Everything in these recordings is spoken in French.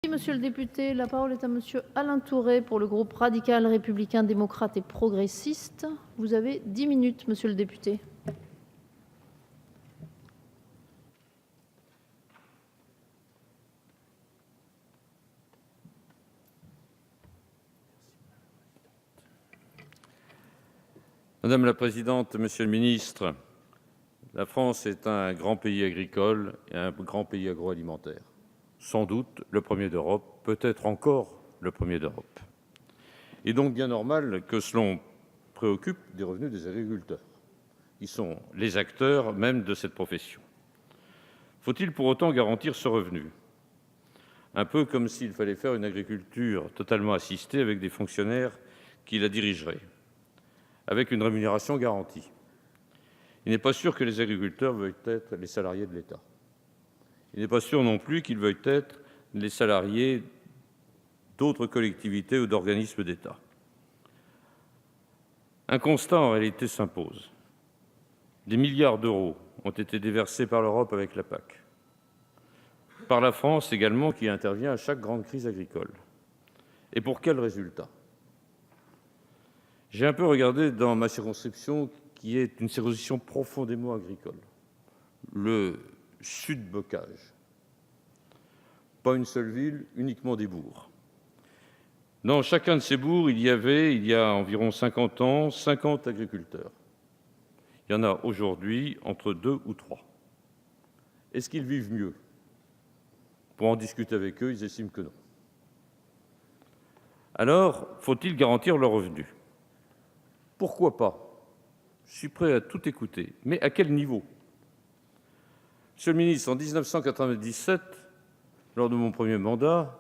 monsieur le député. La parole est à monsieur Alain Tourret pour le groupe radical, républicain, démocrate et progressiste. Vous avez 10 minutes, monsieur le député. Madame la présidente, monsieur le ministre, la France est un grand pays agricole et un grand pays agroalimentaire. Sans doute le premier d'Europe, peut-être encore le premier d'Europe. Il est donc bien normal que cela préoccupe des revenus des agriculteurs. Ils sont les acteurs même de cette profession. Faut-il pour autant garantir ce revenu? Un peu comme s'il fallait faire une agriculture totalement assistée avec des fonctionnaires qui la dirigeraient, avec une rémunération garantie. Il n'est pas sûr que les agriculteurs veuillent être les salariés de l'État. Il n'est pas sûr non plus qu'ils veuillent être les salariés d'autres collectivités ou d'organismes d'État. Un constat en réalité s'impose. Des milliards d'euros ont été déversés par l'Europe avec la PAC, par la France également qui intervient à chaque grande crise agricole. Et pour quel résultat? J'ai un peu regardé dans ma circonscription, qui est une circonscription profondément agricole, le Sud-Bocage. Pas une seule ville, uniquement des bourgs. Dans chacun de ces bourgs, il y a environ 50 ans, 50 agriculteurs. Il y en a aujourd'hui entre 2 ou 3. Est-ce qu'ils vivent mieux? Pour en discuter avec eux, ils estiment que non. Alors, faut-il garantir leurs revenus? Pourquoi pas? Je suis prêt à tout écouter, mais à quel niveau? Monsieur le ministre, en 1997, lors de mon premier mandat,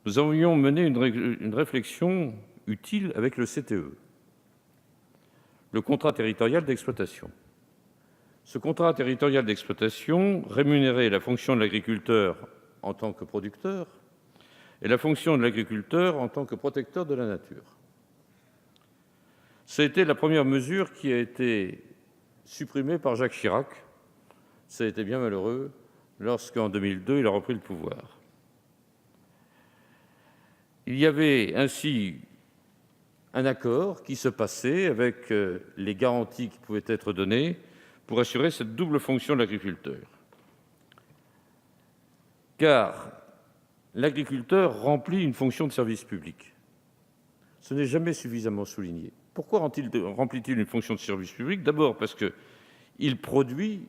nous avions mené une réflexion utile avec le CTE, le contrat territorial d'exploitation. Ce contrat territorial d'exploitation rémunérait la fonction de l'agriculteur en tant que producteur et la fonction de l'agriculteur en tant que protecteur de la nature. Ça a été la première mesure qui a été supprimée par Jacques Chirac. Ça a été bien malheureux lorsqu'en 2002, il a repris le pouvoir. Il y avait ainsi un accord qui se passait avec les garanties qui pouvaient être données pour assurer cette double fonction de l'agriculteur. Car l'agriculteur remplit une fonction de service public. Ce n'est jamais suffisamment souligné. Pourquoi remplit-il une fonction de service public? D'abord parce qu'il produit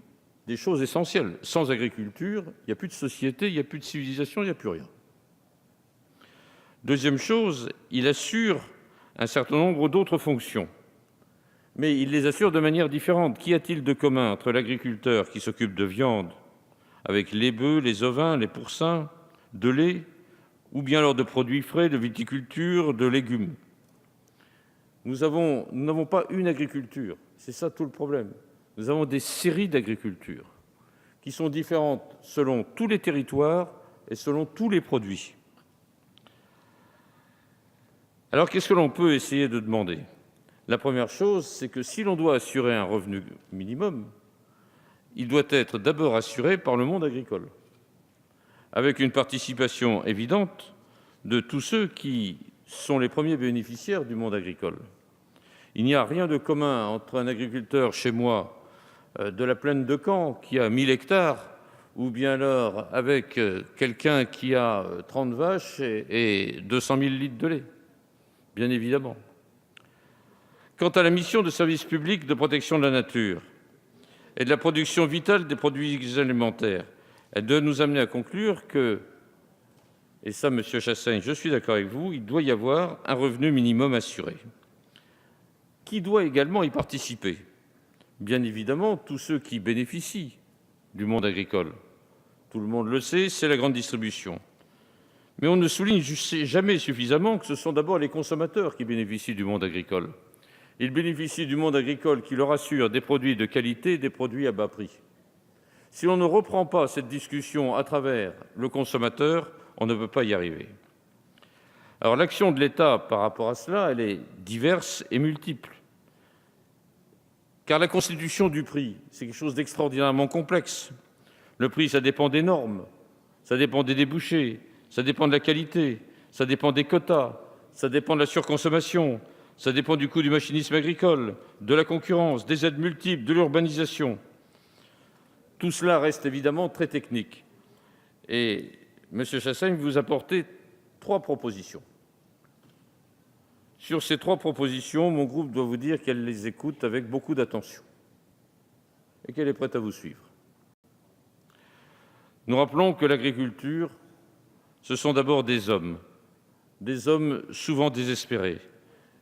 des choses essentielles. Sans agriculture, il n'y a plus de société, il n'y a plus de civilisation, il n'y a plus rien. Deuxième chose, il assure un certain nombre d'autres fonctions, mais il les assure de manière différente. Qu'y a-t-il de commun entre l'agriculteur qui s'occupe de viande, avec les bœufs, les ovins, les pourcins, de lait, ou bien alors de produits frais, de viticulture, de légumes? Nous n'avons pas une agriculture, c'est ça tout le problème. Nous avons des séries d'agricultures qui sont différentes selon tous les territoires et selon tous les produits. Alors, qu'est-ce que l'on peut essayer de demander? La première chose, c'est que si l'on doit assurer un revenu minimum, il doit être d'abord assuré par le monde agricole, avec une participation évidente de tous ceux qui sont les premiers bénéficiaires du monde agricole. Il n'y a rien de commun entre un agriculteur chez moi de la plaine de Caen qui a 1000 hectares ou bien alors avec quelqu'un qui a 30 vaches et 200 000 litres de lait, bien évidemment. Quant à la mission de service public de protection de la nature et de la production vitale des produits alimentaires, elle doit nous amener à conclure que, et ça, Monsieur Chassaigne, je suis d'accord avec vous, il doit y avoir un revenu minimum assuré. Qui doit également y participer? Bien évidemment, tous ceux qui bénéficient du monde agricole. Tout le monde le sait, c'est la grande distribution. Mais on ne souligne jamais suffisamment que ce sont d'abord les consommateurs qui bénéficient du monde agricole. Ils bénéficient du monde agricole qui leur assure des produits de qualité, des produits à bas prix. Si on ne reprend pas cette discussion à travers le consommateur, on ne peut pas y arriver. Alors l'action de l'État par rapport à cela, elle est diverse et multiple. Car la constitution du prix, c'est quelque chose d'extraordinairement complexe. Le prix, ça dépend des normes, ça dépend des débouchés, ça dépend de la qualité, ça dépend des quotas, ça dépend de la surconsommation, ça dépend du coût du machinisme agricole, de la concurrence, des aides multiples, de l'urbanisation. Tout cela reste évidemment très technique. Et M. Chassaigne vous apportait 3 propositions. Sur ces 3 propositions, mon groupe doit vous dire qu'elle les écoute avec beaucoup d'attention et qu'elle est prête à vous suivre. Nous rappelons que l'agriculture, ce sont d'abord des hommes souvent désespérés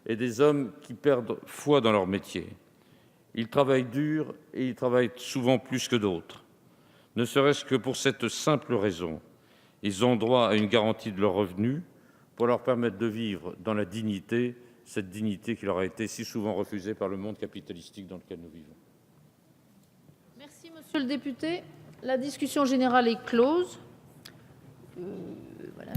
et des hommes qui perdent foi dans leur métier. Ils travaillent dur et ils travaillent souvent plus que d'autres. Ne serait-ce que pour cette simple raison, ils ont droit à une garantie de leurs revenus pour leur permettre de vivre dans la dignité, cette dignité qui leur a été si souvent refusée par le monde capitalistique dans lequel nous vivons. Merci, monsieur le député. La discussion générale est close. Voilà.